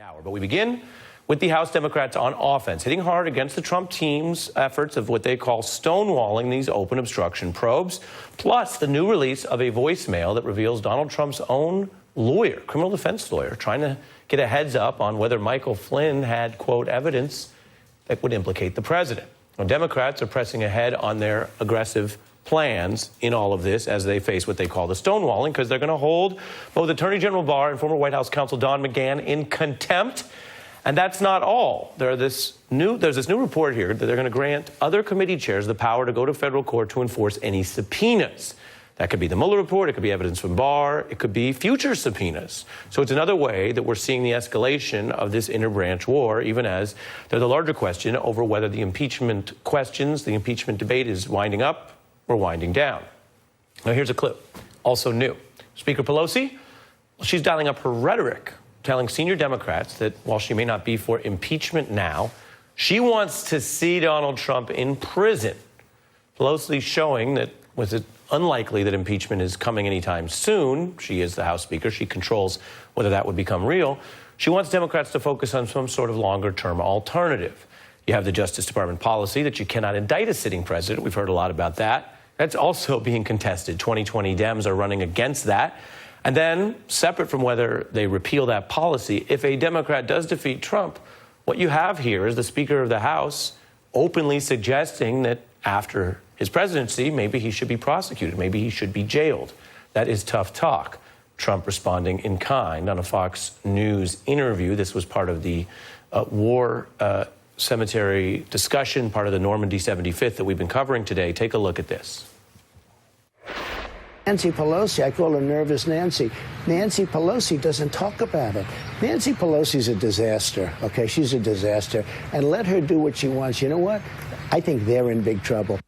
hour. But we begin with the House Democrats on offense, hitting hard against the Trump team's efforts of what they call stonewalling these open obstruction probes, plus the new release of a voicemail that reveals Donald Trump's own lawyer, criminal defense lawyer, trying to get a heads up on whether Michael Flynn had, quote, evidence that would implicate the president. Now, Democrats are pressing ahead on their aggressive plans in all of this as they face what they call the stonewalling, because they're going to hold both Attorney General Barr and former White House counsel Don McGahn in contempt. And that's not all. There's this new report here that they're going to grant other committee chairs the power to go to federal court to enforce any subpoenas. That could be the Mueller report, it could be evidence from Barr, it could be future subpoenas. So it's another way that we're seeing the escalation of this interbranch war, even as there's the larger question over whether the impeachment questions, the impeachment debate is winding up or winding down. Now here's a clip, also new. Speaker Pelosi, she's dialing up her rhetoric, telling senior Democrats that while she may not be for impeachment now, she wants to see Donald Trump in prison. Pelosi showing that with it unlikely that impeachment is coming anytime soon. She is the House Speaker. She controls whether that would become real. She wants Democrats to focus on some sort of longer-term alternative. You have the Justice Department policy that you cannot indict a sitting president. We've heard a lot about that. That's also being contested. 2020 Dems are running against that. And then, separate from whether they repeal that policy, if a Democrat does defeat Trump, what you have here is the Speaker of the House openly suggesting that after his presidency, maybe he should be prosecuted, maybe he should be jailed. That is tough talk. Trump responding in kind on a Fox News interview. This was part of the war cemetery discussion, part of the Normandy 75th that we've been covering today. Take a look at this. Nancy Pelosi, I call her Nervous Nancy. Nancy Pelosi doesn't talk about it. Nancy Pelosi's a disaster, okay? She's a disaster. And let her do what she wants. You know what? I think they're in big trouble.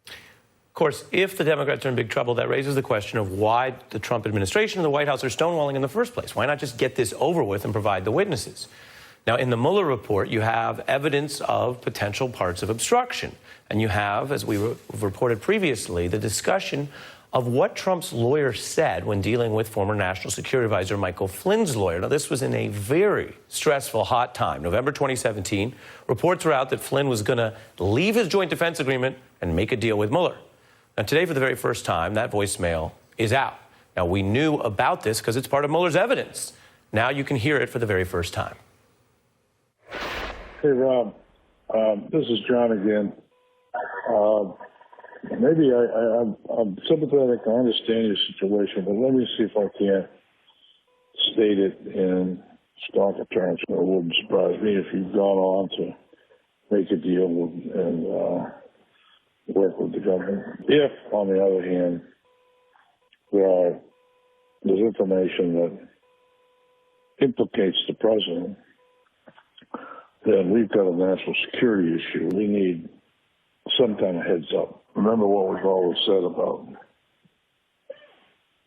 Of course, if the Democrats are in big trouble, that raises the question of why the Trump administration and the White House are stonewalling in the first place. Why not just get this over with and provide the witnesses? Now, in the Mueller report, you have evidence of potential parts of obstruction. And you have, as we reported previously, the discussion of what Trump's lawyer said when dealing with former National Security Advisor Michael Flynn's lawyer. Now, this was in a very stressful, hot time. November 2017, reports were out that Flynn was going to leave his joint defense agreement and make a deal with Mueller. Now, today, for the very first time, that voicemail is out. Now, we knew about this because it's part of Mueller's evidence. Now you can hear it for the very first time. Hey, Rob. This is John again. Maybe I'm sympathetic. I understand your situation, but let me see if I can't state it in stronger terms. It wouldn't surprise me if you've gone on to make a deal and work with the government. If, on the other hand, there's information that implicates the president, then we've got a national security issue. We need some kind of heads up. Remember what we've always said about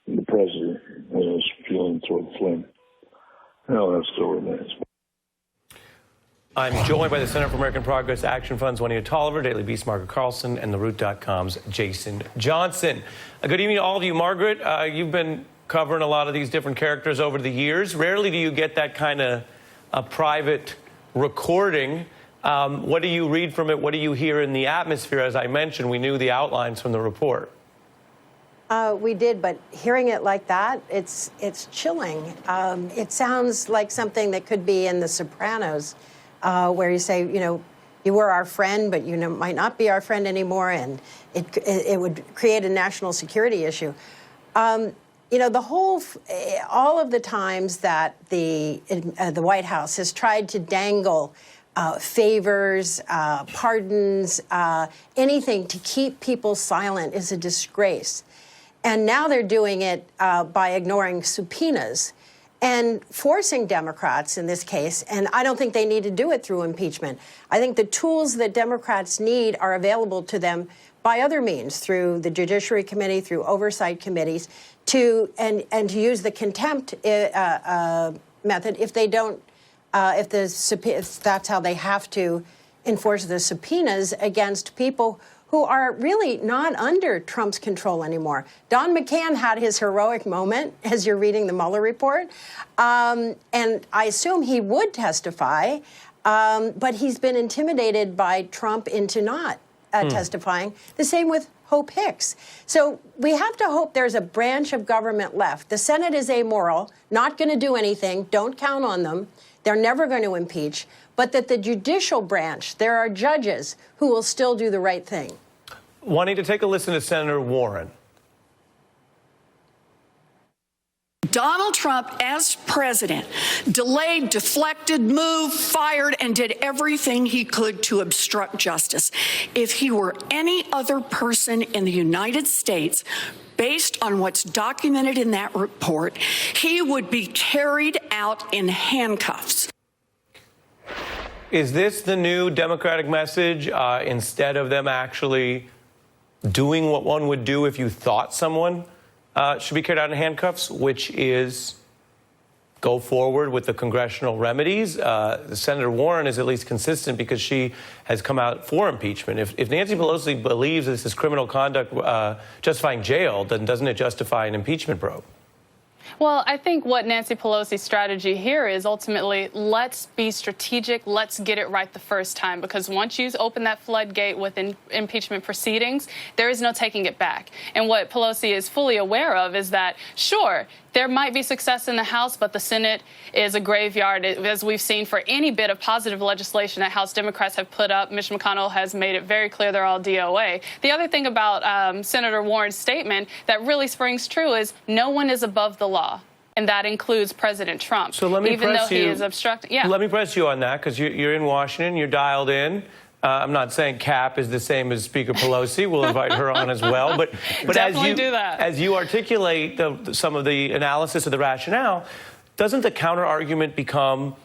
the president and his feeling toward Flynn. Well, that still remains. I'm joined by the Center for American Progress Action Fund's Juanita Tolliver, Daily Beast Margaret Carlson, and TheRoot.com's Jason Johnson. Good evening to all of you. Margaret, you've been covering a lot of these different characters over the years. Rarely do you get that kind of a private recording. What do you read from it? What do you hear in the atmosphere? As I mentioned, we knew the outlines from the report. We did, but hearing it like that, it's chilling. It sounds like something that could be in The Sopranos, where you say, you know, you were our friend, but you might not be our friend anymore, and it would create a national security issue. You know, all of the times that the White House has tried to dangle favors, pardons, anything to keep people silent is a disgrace. And now they're doing it by ignoring subpoenas and forcing Democrats in this case. And I don't think they need to do it through impeachment. I think the tools that Democrats need are available to them by other means, through the Judiciary Committee, through oversight committees, to use the contempt method if they don't. If that's how they have to enforce the subpoenas against people who are really not under Trump's control anymore. Don McCann had his heroic moment as you're reading the Mueller report, and I assume he would testify, but he's been intimidated by Trump into not testifying. The same with Hope Hicks. So we have to hope there's a branch of government left. The Senate is amoral, not going to do anything. Don't count on them. They're never going to impeach. But that the judicial branch, there are judges who will still do the right thing. Wanting to take a listen to Senator Warren. Donald Trump, as president, delayed, deflected, moved, fired, and did everything he could to obstruct justice. If he were any other person in the United States, based on what's documented in that report, he would be carried out in handcuffs. Is this the new Democratic message, instead of them actually doing what one would do if you thought someone should be carried out in handcuffs, which is go forward with the congressional remedies? Senator Warren is at least consistent because she has come out for impeachment. If Nancy Pelosi believes this is criminal conduct justifying jail, then doesn't it justify an impeachment probe? Well, I think what Nancy Pelosi's strategy here is ultimately, let's be strategic, let's get it right the first time, because once you open that floodgate with impeachment proceedings, there is no taking it back. And what Pelosi is fully aware of is that, sure, there might be success in the House, but the Senate is a graveyard, as we've seen for any bit of positive legislation that House Democrats have put up. Mitch McConnell has made it very clear they're all DOA. The other thing about Senator Warren's statement that really springs true is no one is above the law, and that includes President Trump. So let me even press though he is obstructing. Yeah. Let me press you on that, because you're in Washington, you're dialed in. I'm not saying Cap is the same as Speaker Pelosi. We'll invite her on as well. But as you articulate some of the analysis of the rationale, doesn't the counter argument become,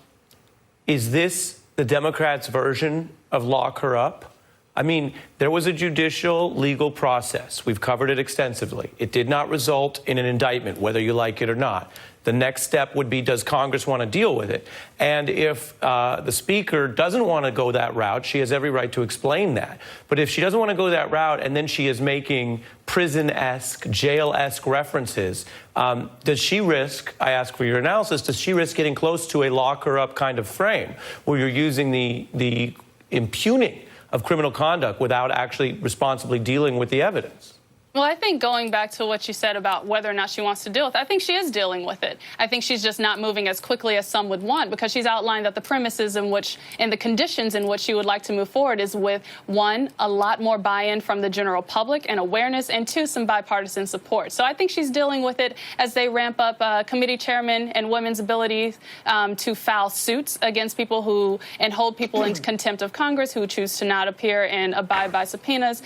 is this the Democrats' version of lock her up? I mean, there was a judicial legal process. We've covered it extensively. It did not result in an indictment, whether you like it or not. The next step would be, does Congress want to deal with it? And if the Speaker doesn't want to go that route, she has every right to explain that. But if she doesn't want to go that route and then she is making prison-esque, jail-esque references, does she risk, I ask for your analysis, does she risk getting close to a lock-her-up kind of frame where you're using the impugning of criminal conduct without actually responsibly dealing with the evidence? Well, I think going back to what you said about whether or not she wants to deal with it, I think she is dealing with it. I think she's just not moving as quickly as some would want, because she's outlined that the premises in which and the conditions in which she would like to move forward is with, one, a lot more buy-in from the general public and awareness, and two, some bipartisan support. So I think she's dealing with it as they ramp up committee chairmen and women's ability to file suits against people who and hold people in contempt of Congress who choose to not appear and abide by subpoenas.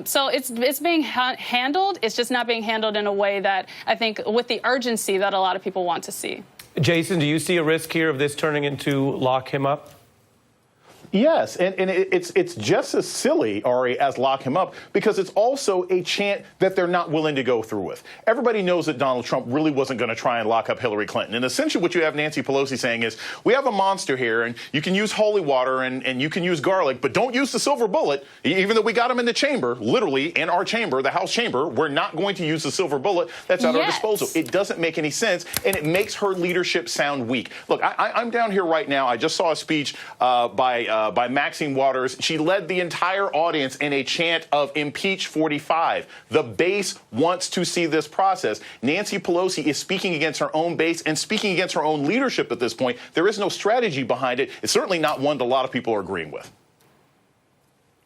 So it's being handled. It's just not being handled in a way that I think with the urgency that a lot of people want to see. Jason, do you see a risk here of this turning into lock him up? Yes, and it's just as silly, Ari, as lock him up, because it's also a chant that they're not willing to go through with. Everybody knows that Donald Trump really wasn't going to try and lock up Hillary Clinton. And essentially what you have Nancy Pelosi saying is, we have a monster here, and you can use holy water and you can use garlic, but don't use the silver bullet. Even though we got him in the chamber, literally in our chamber, the House chamber, we're not going to use the silver bullet that's at our disposal. It doesn't make any sense, and it makes her leadership sound weak. Look, I'm down here right now. I just saw a speech by Maxine Waters. She led the entire audience in a chant of impeach 45. The base wants to see this process. Nancy Pelosi is speaking against her own base and speaking against her own leadership at this point. There is no strategy behind it. It's certainly not one that a lot of people are agreeing with.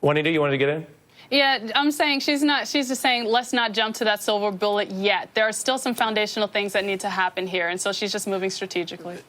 Juanita, you wanted to get in? Yeah, I'm saying she's just saying, let's not jump to that silver bullet yet. There are still some foundational things that need to happen here, and so she's just moving strategically.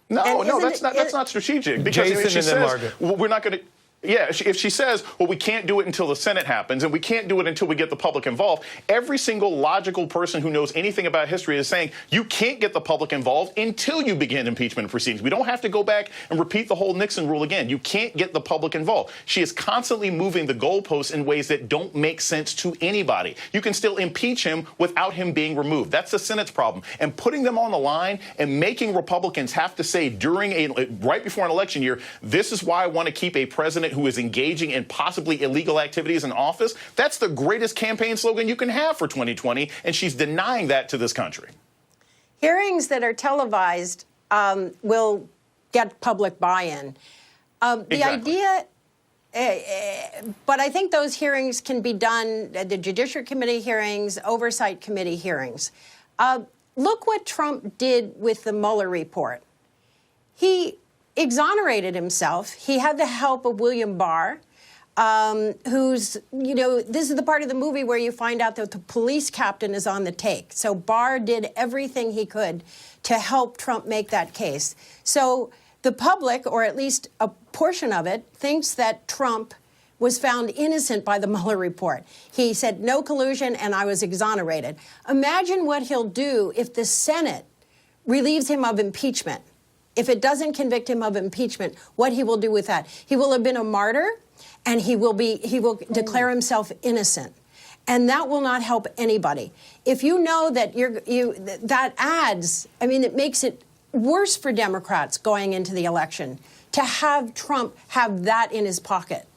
No, that's not strategic. Because Jason, she says, well, we're not going to. Yeah, if she says, well, we can't do it until the Senate happens and we can't do it until we get the public involved, every single logical person who knows anything about history is saying you can't get the public involved until you begin impeachment proceedings. We don't have to go back and repeat the whole Nixon rule again. You can't get the public involved. She is constantly moving the goalposts in ways that don't make sense to anybody. You can still impeach him without him being removed. That's the Senate's problem. And putting them on the line and making Republicans have to say right before an election year, this is why I want to keep a president president who is engaging in possibly illegal activities in office. That's the greatest campaign slogan you can have for 2020, and she's denying that to this country. Hearings that are televised will get public buy-in. The idea, but I think those hearings can be done at the Judiciary Committee hearings, Oversight Committee hearings. Look what Trump did with the Mueller report. He exonerated himself. He had the help of William Barr, who's, this is the part of the movie where you find out that the police captain is on the take. So Barr did everything he could to help Trump make that case. So the public, or at least a portion of it, thinks that Trump was found innocent by the Mueller report. He said no collusion and I was exonerated. Imagine what he'll do if the Senate relieves him of impeachment. If it doesn't convict him of impeachment, what he will do with that. He will have been a martyr and he will declare himself innocent. And that will not help anybody. If you know that that adds, it makes it worse for Democrats going into the election to have Trump have that in his pocket.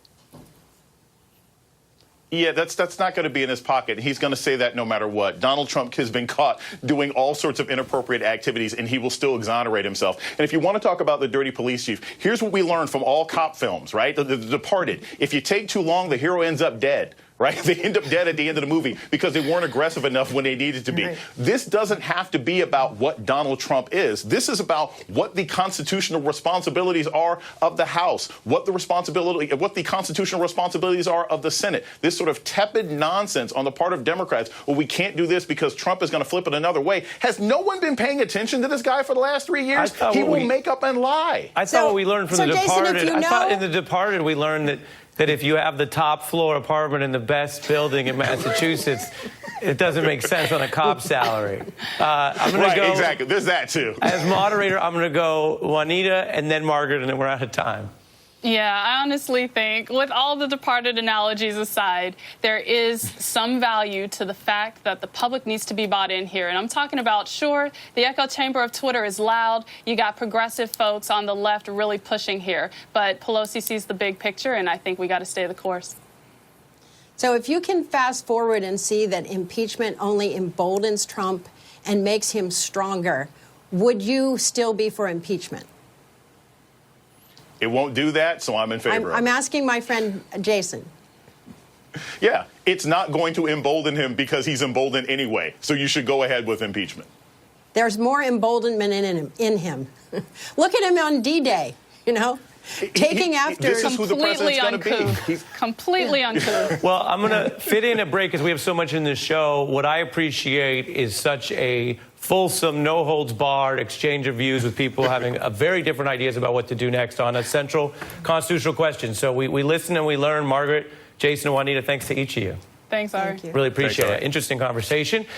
Yeah, that's not going to be in his pocket. He's going to say that no matter what. Donald Trump has been caught doing all sorts of inappropriate activities, and he will still exonerate himself. And if you want to talk about the dirty police chief, here's what we learned from all cop films, right? The Departed. If you take too long, the hero ends up dead. Right? They end up dead at the end of the movie because they weren't aggressive enough when they needed to be. Right. This doesn't have to be about what Donald Trump is. This is about what the constitutional responsibilities are of the House, what the constitutional responsibilities are of the Senate. This sort of tepid nonsense on the part of Democrats, well, we can't do this because Trump is going to flip it another way. Has no one been paying attention to this guy for the last 3 years? He will make up and lie. I thought what we learned from The Departed, I thought in The Departed we learned that if you have the top floor apartment in the best building in Massachusetts, it doesn't make sense on a cop salary. I'm going to go. Exactly. There's that, too. As moderator, I'm going to go Juanita and then Margaret, and then we're out of time. Yeah, I honestly think, with all the Departed analogies aside, there is some value to the fact that the public needs to be bought in here. And I'm talking about, sure, the echo chamber of Twitter is loud. You got progressive folks on the left really pushing here. But Pelosi sees the big picture, and I think we got to stay the course. So if you can fast forward and see that impeachment only emboldens Trump and makes him stronger, would you still be for impeachment? It won't do that, so I'm in favor of it. I'm asking my friend Jason. Yeah, it's not going to embolden him because he's emboldened anyway. So you should go ahead with impeachment. There's more emboldenment in him. Look at him on D-Day, taking after. This is who the president's going to be. Completely uncouth. Well, I'm going to fit in a break because we have so much in this show. What I appreciate is such a fulsome, no-holds-barred exchange of views with people having very different ideas about what to do next on a central constitutional question. So we listen and we learn. Margaret, Jason, and Juanita, thanks to each of you. Thanks, Ari. Thank you. Really appreciate it. Interesting conversation.